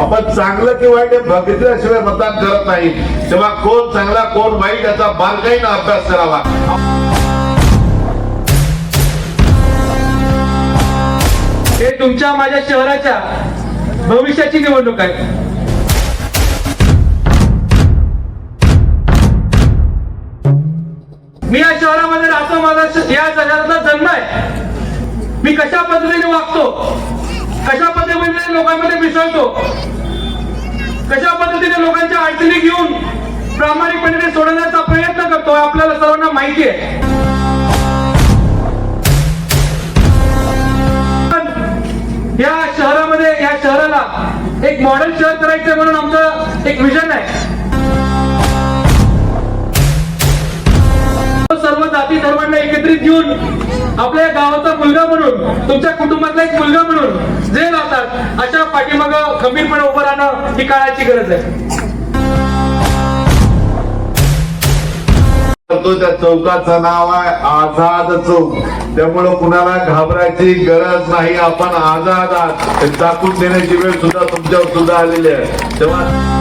आपण चांगलं की वाईट हे बघितल्याशिवाय मतदान करत नाही, तेव्हा कोण चांगला कोण वाईट याचा बारकाईने अभ्यास करावा. हे तुमच्या माझ्या शहराच्या भविष्याची निवडणूक आहे. मी या शहरामध्ये राहतो, माझा या शहराचा जन्म आहे. मी कशा पद्धतीने वागतो, कशा पद्धतीने लोकांमध्ये मिसळतो, कशा पद्धतीने लोकांच्या अडचणी घेऊन प्रामाणिकपणे सोडवण्याचा प्रयत्न करतो आपल्याला सर्वांना माहिती आहे. या शहरामध्ये या शहराला एक मॉडेल शहर करायचं म्हणून आमचं एक विजन आहे. सर्व जाती धर्मांना एकत्रित घेऊन आपल्या गावाचा मुलगा म्हणून, तुमच्या कुटुंबातला एक मुलगा म्हणून जे राहतात अशा पाठीमागं खंबीरपणे उभं राहणं ही काळाची गरज आहे. त्या चौकाचं नाव आहे आझाद चौक. त्यामुळे कुणाला घाबरायची गरज नाही. आपण आझाद आहात हे दाखवून देण्याची वेळ सुद्धा तुमच्यावर सुद्धा आलेली आहे. तेव्हा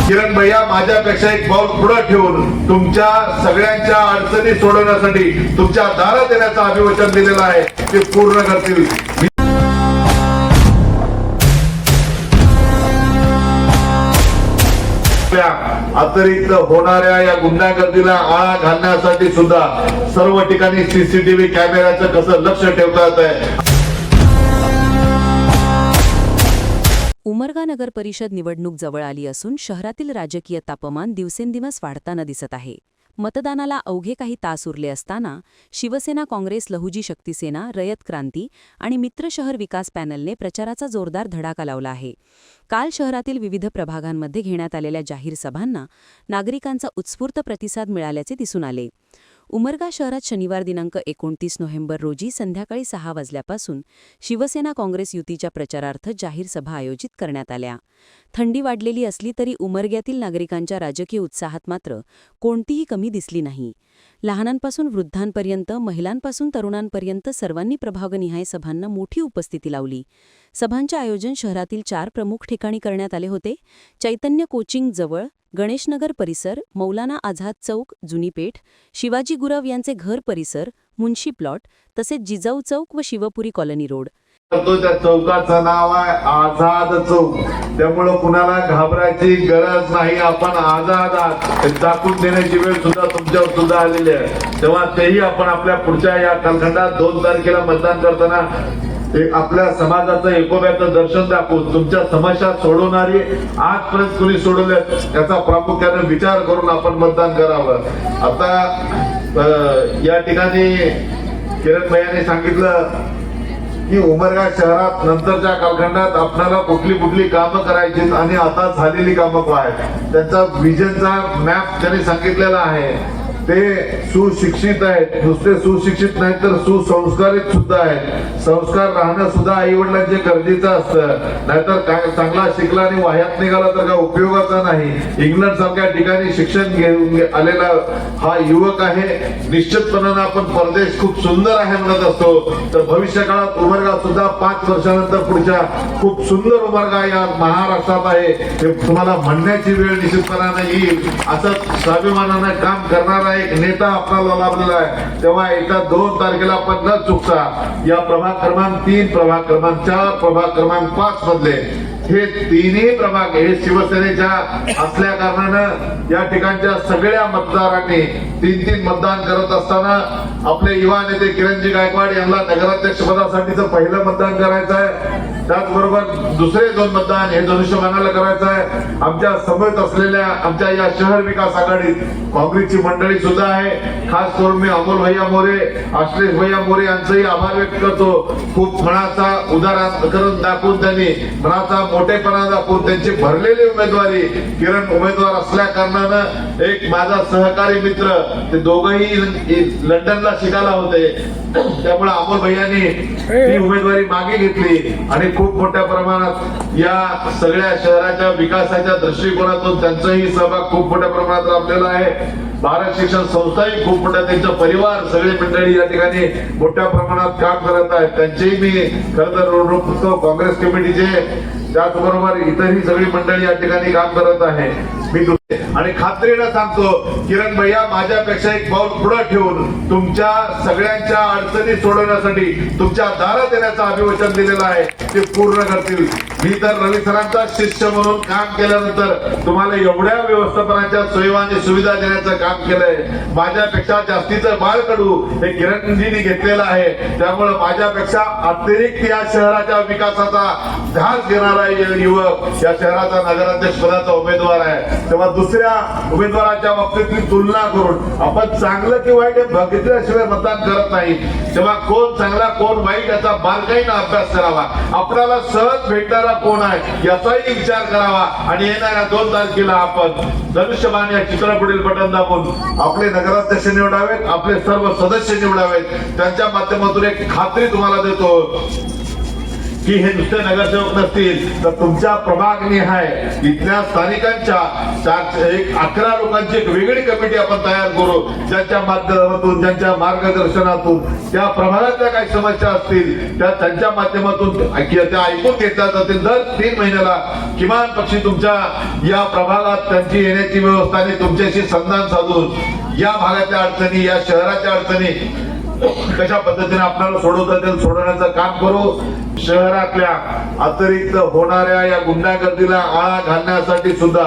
किरण भैया माझ्यापेक्षा एक पाऊल पुढे ठेवून तुमच्या सगळ्यांच्या अडचणी सोडवण्यासाठी तुमच्या दारात येण्याचं अभिवचन दिलेलं आहे, ते पूर्ण करतील. अतिरिक्त होणाऱ्या या गुंडागर्दीला आळा घालण्यासाठी सुद्धा सर्व ठिकाणी सीसीटीव्ही कॅमेऱ्याचं कसं लक्ष ठेवता येत आहे. उमरगा नगर परिषद निवडणूक जवळ आली असून शहरातील राजकीय तापमान दिवसेंदिवस वाढताना दिसत आहे. मतदानाला अवघे काही तास उरले असताना शिवसेना, काँग्रेस, लहुजी शक्तीसेना, रयत क्रांती आणि मित्र शहर विकास पॅनलने प्रचाराचा जोरदार धडाका लावला आहे. काल शहरातील विविध प्रभागांमध्ये घेण्यात आलेल्या जाहीर सभांना नागरिकांचा उत्स्फूर्त प्रतिसाद मिळाल्याचे दिसून आले. उमरगा शहरात शनिवार दिनांक 29 नोव्हेंबर रोजी संध्याकाळी 6 वाजल्यापासून शिवसेना काँग्रेस युतीच्या प्रचारार्थ जाहीर सभा आयोजित करण्यात आल्या. थंडी वाढलेली असली तरी उमरग्यातील नागरिकांच्या राजकीय उत्साहात मात्र कोणतीही कमी दिसली नाही. लहानांपासून वृद्धांपर्यंत, महिलांपासून तरुणांपर्यंत सर्वांनी प्रभागनिहाय सभांना मोठी उपस्थिती लावली. सभांचे आयोजन शहरातील 4 प्रमुख ठिकाणी करण्यात आले होते. चैतन्य कोचिंग जवळ, गणेशनगर परिसर, मौलाना आझाद चौक, जुनी पेठ, शिवाजी गुरव यांचे घर परिसर, मुन्शी प्लॉट तसेच जिजाऊ चौक व शिवपुरी कॉलनी रोड. त्या चौकाचं नाव आहे आझाद चौक. त्यामुळे कुणाला घाबरायची गरज नाही. आपण आझाद आहात हे दाखवून देण्याची वेळ सुद्धा तुमच्यावर सुद्धा आलेली आहे. तेव्हा तेही आपण आपल्या पुढच्या या कालखंडात 2 तारखेला मतदान करताना आपल्या समाजाचं एकोप्याचं दर्शन दाखवून तुमच्या समस्या सोडवणारी आजपर्यंत कुणी सोडवल्या याचा प्रामुख्याने विचार करून आपण मतदान करावं. आता या ठिकाणी किरण भैयाने सांगितलं की उमरगा शहरात नंतरच्या कालखंडात आपल्याला कुठली कुठली कामं करायची आणि आता झालेली कामं काय, त्यांचा विजनचा मॅप त्यांनी सांगितलेला आहे. ते सुशिक्षित आहेत, नुसते सुशिक्षित नाही तर सुसंस्कारित सुद्धा आहेत. संस्कार राहणं सुद्धा आई वडिलांचे गरजेचं असतं. नाहीतर काय चांगला शिकला आणि वाह्यात निघाला तर काय उपयोगाचा नाही. इंग्लंड सारख्या ठिकाणी शिक्षण घेऊन आलेला हा युवक आहे. निश्चितपणानं आपण परदेश खूप सुंदर आहे म्हणत असतो, तर भविष्य काळात उमरगा सुद्धा 5 वर्षानंतर पुढच्या खूप सुंदर उमरगा या महाराष्ट्रात आहे हे तुम्हाला म्हणण्याची वेळ निश्चितपणानं येईल. असं स्वाभिमानानं काम करणारा एक नेता आपल्याला लाभलेला आहे. तेव्हा येत्या 2 तारखेला आपण न चुकता या प्रभाग क्रमांक 3, प्रभाग क्रमांक 4, प्रभाग क्रमांक 5 मधले हे 3ही प्रभाग हे शिवसेनेच्या असल्या कारणानं या ठिकाणच्या सगळ्या मतदारांनी 3-3 मतदान करत असताना आपले युवा नेते किरणजी गायकवाड यांना नगराध्यक्ष पदासाठीचं पहिलं मतदान करायचं आहे. त्याचबरोबर दुसरे 2 मतदान हे धनुष्यबाणाला करायचं आहे. आमच्या समवेत असलेल्या आमच्या या शहर विकास आघाडीत काँग्रेसची मंडळी सुद्धा आहे. खास करून मी अमोल भैया मोरे, आश्लेष भैया मोरे यांचाही आभार व्यक्त करतो. खूप मनाचा उदाहरण करून दाखवून त्यांनी मनाचा मोठेपणा दाखवून त्यांची भरलेली उमेदवारी किरण उमेदवार असल्या कारणानं एक माझा सहकारी मित्र ते दोघंही लंडनला शिकायला होते, त्यामुळे अमोल भैयांनी ती उमेदवारी मागे घेतली आणि खूप मोठ्या प्रमाणात या सगळ्या शहराच्या विकासाच्या दृष्टिकोनातून त्यांचाही सहभाग खूप मोठ्या प्रमाणात लाभलेला आहे. भारत शिक्षण संस्थाही खूप मोठ्या, त्यांचा परिवार सगळे मंडळी या ठिकाणी मोठ्या प्रमाणात काम करत आहेत. त्यांचेही मी खरं तर ऋण करतो. काँग्रेस कमिटीचे त्याचबरोबर इतरही सगळी मंडळी या ठिकाणी काम करत आहे. मी आणि खात्रीनं सांगतो किरण भैया माझ्यापेक्षा एक पाऊल पुढे ठेवून तुमच्या सगळ्यांच्या अडचणी सोडवण्यासाठी तुमच्या दारात येण्याचं अभिवचन दिलेलं आहे, ते पूर्ण करतील. मी तर रवी सरांचा शिष्य म्हणून काम केल्यानंतर तुम्हाला एवढ्या व्यवस्थापनाच्या सोयी आणि सुविधा देण्याचं काम केलंय. माझ्यापेक्षा जास्तीचं बाळकडू हे किरणजींनी घेतलेलं आहे. त्यामुळे माझ्यापेक्षा अतिरिक्त या शहराच्या विकासाचा ध्यास घेणारा युवक या शहराचा नगराध्यक्ष पदाचा उमेदवार आहे. तेव्हा दुसऱ्या उमेदवाराच्या बाबतीतली तुलना करून आपण चांगलं की वाईट हे बघितल्याशिवाय मतदान करत नाही. तेव्हा कोण चांगला कोण वाईट याचा बारकाईनं अभ्यास करावा, आपल्याला सहज भेटणारा कोण आहे याचाही विचार करावा आणि येणाऱ्या 2 तारखेला आपण धनुष्यबाण या चित्रापुढील बटन दाबून आपले नगराध्यक्ष निवडावेत, आपले सर्व सदस्य निवडावेत. त्यांच्या माध्यमातून एक खात्री तुम्हाला देतो की हे नुसते नगरसेवक नसतील तर तुमच्या प्रभागनिहाय इथल्या स्थानिकांच्या 11 लोकांची एक वेगळी कमिटी आपण तयार करू, ज्यांच्या माध्यमातून ज्यांच्या मार्गदर्शनातून त्या प्रभागातल्या काही समस्या असतील त्या त्यांच्या माध्यमातून त्या ऐकून घेतल्या जातील. दर 3 महिन्याला किमान पक्षी तुमच्या या प्रभागात त्यांची येण्याची व्यवस्था आणि तुमच्याशी संधान साधून या भागातल्या अडचणी, या शहराच्या अडचणी कशा पद्धतीने आपल्याला सोडवता येईल सोडवण्याचं काम करू. शहरातल्या अतिरिक्त होणाऱ्या या गुंडागर्दीला आळा घालण्यासाठी सुद्धा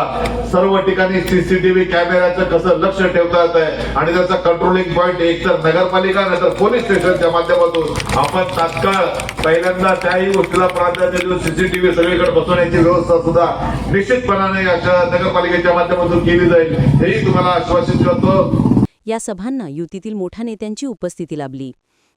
सर्व ठिकाणी सीसीटीव्ही कॅमेऱ्याचं कसं लक्ष ठेवता येत आहे आणि त्याचा कंट्रोलिंग पॉईंट एकतर नगरपालिका नाही तर पोलीस स्टेशनच्या माध्यमातून आपण तात्काळ पहिल्यांदा त्याही गोष्टीला प्राधान्य देऊन सीसीटीव्ही सगळीकडे बसवण्याची व्यवस्था सुद्धा निश्चितपणाने या नगरपालिकेच्या माध्यमातून केली जाईल, हेही तुम्हाला आश्वासित करतो. या सभांना युतीतील मोठ्या नेत्यांची उपस्थिती लाभली.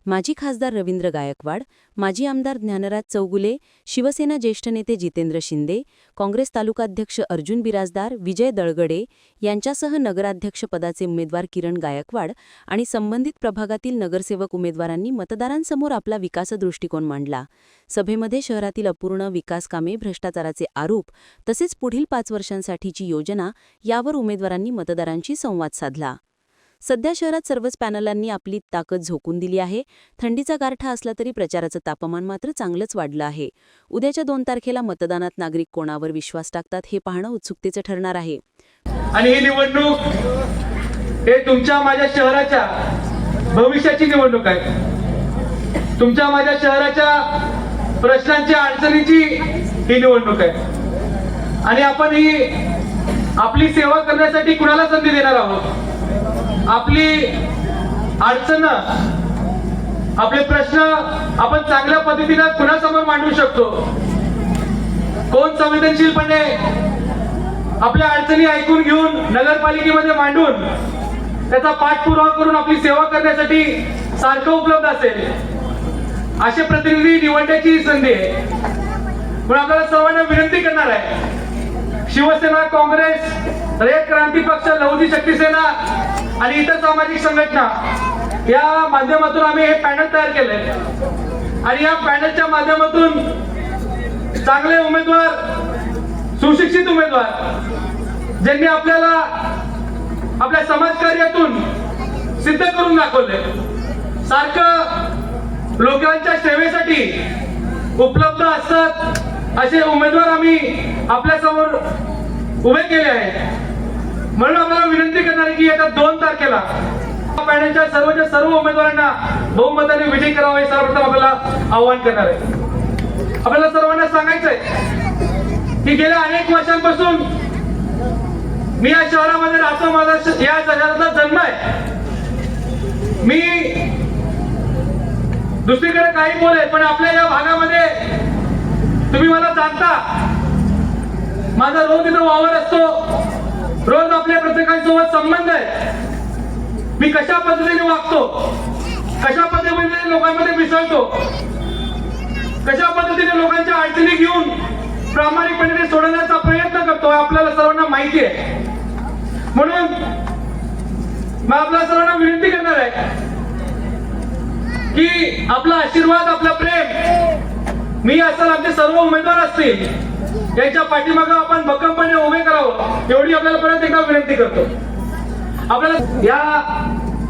माजी खासदार रवींद्र गायकवाड, माजी आमदार ज्ञानराज चौगुले, शिवसेना ज्येष्ठ नेते जितेंद्र शिंदे, काँग्रेस तालुकाध्यक्ष अर्जुन बिराजदार, विजय दळगडे यांच्यासह नगराध्यक्ष पदाचे उमेदवार किरण गायकवाड आणि संबंधित प्रभागातील नगरसेवक उमेदवारांनी मतदारांसमोर आपला विकास दृष्टिकोन मांडला. सभेमध्ये शहरातील अपूर्ण विकास कामे, भ्रष्टाचाराचे आरोप तसेच पुढील 5 वर्षांसाठीची योजना यावर उमेदवारांनी मतदारांशी संवाद साधला. सध्या शहरात सर्वच पॅनलांनी आपली ताकद झोकून दिली आहे. थंडीचा गारठा असला तरी प्रचाराचं तापमान मात्र चांगलंच वाढलं आहे. उद्याच्या 2 तारखेला मतदानात नागरिक कोणावर विश्वास टाकतात हे पाहणं उत्सुकतेचं ठरणार आहे. आणि ही निवडणूक हे तुमच्या माझ्या शहराच्या भविष्याची निवडणूक आहे. तुमच्या माझ्या शहराच्या प्रश्नांच्या अडचणीची ही निवडणूक आहे आणि आपण ही आपली सेवा करण्यासाठी कुणाला संधी देणार आहोत. आपली अडचण, आपले प्रश्न आपण चांगल्या पद्धतीने कुणासमोर मांडू शकतो. कोण संवेदनशीलपणे आपल्या अडचणी ऐकून घेऊन नगरपालिकेमध्ये मांडून त्याचा पाठपुरावा करून आपली सेवा करण्यासाठी सारखं उपलब्ध असेल असे प्रतिनिधी निवडण्याची संधी आहे. म्हणून आपल्याला सर्वांना विनंती करणार आहे, शिवसेना, काँग्रेस, रयत क्रांती पक्ष, लहुजी शक्ती सेना आणि इतर सामाजिक संघटना या माध्यमातून आम्ही हे पॅनल तयार केलंय आणि या पॅनलच्या माध्यमातून चांगले उमेदवार, सुशिक्षित उमेदवार ज्यांनी आपल्याला आपल्या समाजकार्यातून सिद्ध करून दाखवले, सारखं लोकांच्या सेवेसाठी उपलब्ध असतात असे उमेदवार आम्ही आपल्या समोर उभे केले आहेत. म्हणून आम्हाला विनंती करणार आहे की येत्या 2 तारखेला पॅनलच्या सर्व उमेदवारांना बहुमताने विजयी करावा हे सर्वप्रथम आपल्याला आवाहन करणार आहे. आपल्याला सर्वांना सांगायचंय की गेल्या अनेक वर्षांपासून मी या शहरामध्ये राहतो. माझा या शहराचा जन्म आहे. मी दुसरीकडे काही बोलेल पण आपल्या या भागामध्ये तुम्ही मला जाणता. माझा रोज इथं वावर असतो, रोज आपल्या प्रत्येकांसोबत संबंध आहे. मी कशा पद्धतीने वागतो, कशा पद्धतीने लोकांमध्ये मिसळतो, कशा पद्धतीने लोकांच्या अडचणी घेऊन प्रामाणिकपणे ते सोडवण्याचा प्रयत्न करतो आपल्याला सर्वांना माहिती आहे. म्हणून मी आपल्या सर्वांना विनंती करणार आहे की आपला आशीर्वाद, आपला प्रेम, मी असेल, आमचे सर्व उमेदवार असतील, यांच्या पाठीमागे आपण भक्कमपणे उभे करावं एवढी आपल्याला परत एकदा विनंती करतो. आपल्याला या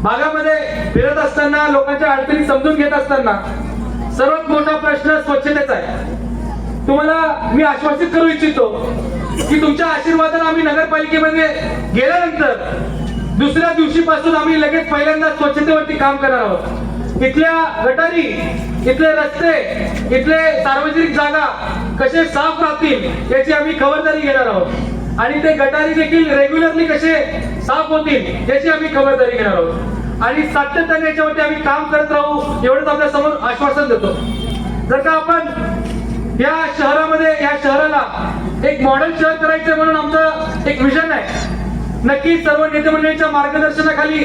भागामध्ये फिरत असताना, लोकांच्या अडचणी समजून घेत असताना सर्वात मोठा प्रश्न स्वच्छतेचा आहे. तुम्हाला मी आश्वासित करू इच्छितो की तुमच्या आशीर्वादाने आम्ही नगरपालिकेमध्ये गेल्यानंतर दुसऱ्या दिवशीपासून आम्ही लगेच पहिल्यांदा स्वच्छतेवरती काम करणार आहोत. इथल्या गटारी, इथले रस्ते, इथले सार्वजनिक जागा कसे साफ राहतील याची आम्ही खबरदारी घेणार आहोत आणि ते गटारी देखील रेग्युलरली कसे साफ होतील याची आम्ही खबरदारी घेणार आहोत आणि सातत्याने याच्यावरती आम्ही काम करत राहू एवढंच आपल्या समोर आश्वासन देतो. जर का आपण या शहरामध्ये, या शहराला एक मॉडेल शहर करायचं म्हणून आमचं एक विजन आहे. नक्कीच सर्व नेते मंडळींच्या मार्गदर्शनाखाली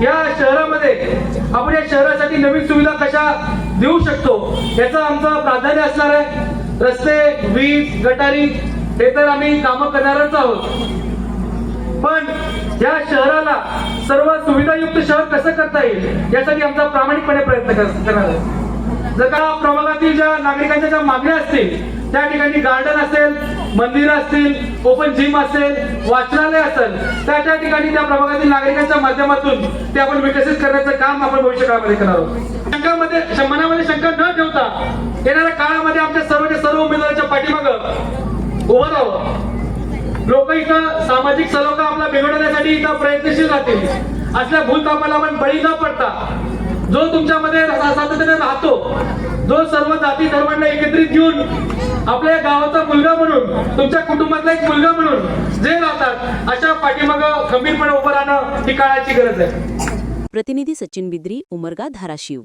या शहरामध्ये आपण या शहरासाठी नवीन सुविधा कशा देऊ शकतो याचं आमचं प्राधान्य असणार आहे. रस्ते, वीज, गटारी हे तर आम्ही कामं करणारच आहोत, पण या शहराला सर्व सुविधायुक्त शहर कसं करता येईल यासाठी आमचा प्रामाणिकपणे प्रयत्न करणार आहे. जर का प्रभागातील ज्या नागरिकांच्या ज्या मागण्या असतील, त्या ठिकाणी गार्डन असेल, मंदिरं असतील, ओपन जिम असेल, वाचनालय असेल, त्या ठिकाणी त्या प्रभागातील नागरिकांच्या माध्यमातून ते आपण विकसित करण्याचं काम आपण भविष्यकाळामध्ये करणार आहोत. मनामध्ये शंका न ठेवता येणाऱ्या काळामध्ये आमच्या सर्व उमेदवारांच्या पाठीमागं उभं राहावं. लोक इथं सामाजिक सलोखा आपला बिघडवण्यासाठी इथं प्रयत्नशील राहतील. असल्या भूलथापाला आपण बळी न पडता जो तुमच्यामध्ये सातत्याने राहतो, जो सर्व जाती धर्मांना एकत्रित घेऊन आपल्या गावाचा मुलगा म्हणून, तुमच्या कुटुंबातला एक मुलगा म्हणून जे राहतात, अशा पाठीमागं खंबीरपणे उभं राहणं ही काळाची गरज आहे. प्रतिनिधी सचिन बिद्री, उमरगा, धाराशिव.